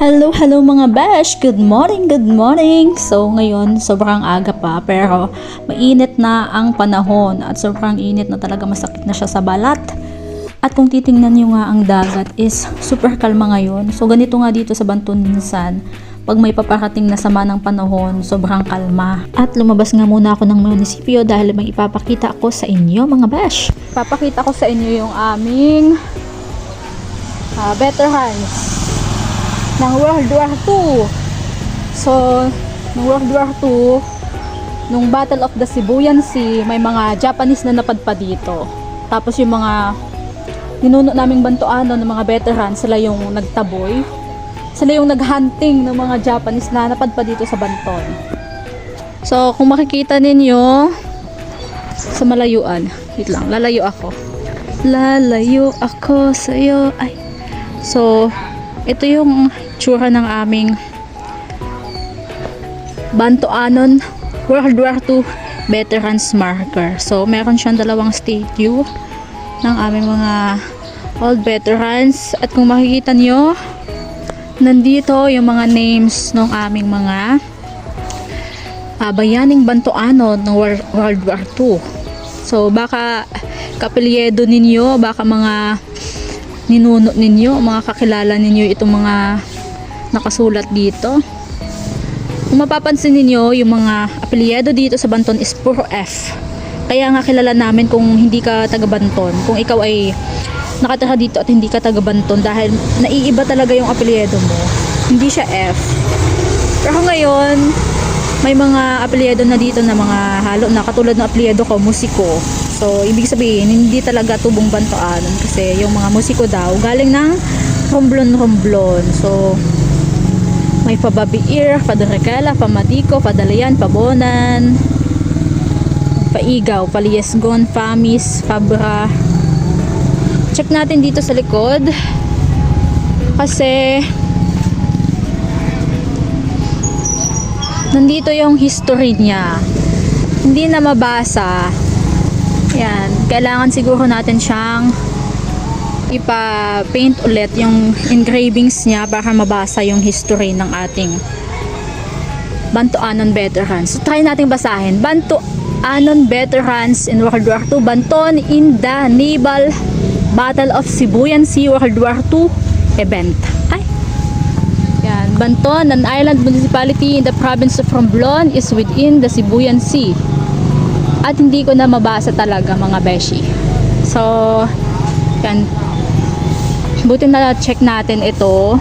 Hello, hello mga besh! Good morning, good morning! So ngayon, sobrang aga pa pero mainit na ang panahon at sobrang init na talaga, masakit na siya sa balat. At kung titingnan nyo nga ang dagat is super kalma ngayon. So ganito nga dito sa Banton minsan, pag may paparating na sama ng panahon, sobrang kalma. At lumabas nga muna ako ng munisipyo dahil may ipapakita ako sa inyo mga besh. Papakita ko sa inyo yung aming veterans ng World War II. So, ng World War II, nung Battle of the Sibuyan Sea, may mga Japanese na napadpad dito. Tapos yung mga ninuno naming Bantoano ng mga veterans, sila yung nagtaboy. Sila yung naghunting ng mga Japanese na napadpad dito sa Banton. So, kung makikita ninyo sa malayuan, wait lang, lalayo ako. Lalayo ako sa'yo. Ay. So, ito yung tsura ng aming Bantoanon World War II Veterans Marker. So, meron siyang dalawang statue ng aming mga old veterans. At kung makikita nyo, nandito yung mga names ng aming mga bayaning Bantoanon ng World War II. So, baka kapilyedo ninyo, baka mga ninuno ninyo, mga kakilala ninyo itong mga nakasulat dito. Kung mapapansin ninyo, yung mga apelyido dito sa Banton is puro F. Kaya nga kilala namin kung hindi ka taga Banton, kung ikaw ay nakatira dito at hindi ka taga Banton, dahil naiiba talaga yung apelyido mo, hindi siya F. Pero ngayon may mga apelyido na dito na mga halo na katulad ng apelyido ko, musiko. So, ibig sabihin, hindi talaga tubong Bantoanon kasi yung mga musiko daw galing ng Romblon. So, may Pababiir, Padarikala, Pamadiko, Padalayan, Pabonan, Paigaw, Paliesgon, Famis, Fabra. Check natin dito sa likod kasi nandito yung history niya. Hindi na mabasa. Yan, kailangan siguro natin siyang ipa-paint ulit yung engravings niya para mabasa yung history ng ating Bantoanon veterans. So, try nating basahin. Bantoanon veterans in World War II, Banton in the Naval Battle of Sibuyan Sea World War II event. Ay. Yan, Banton, an island municipality in the province of Romblon, is within the Sibuyan Sea. At hindi ko na mabasa talaga mga beshi. So, yan. Buti na check natin ito.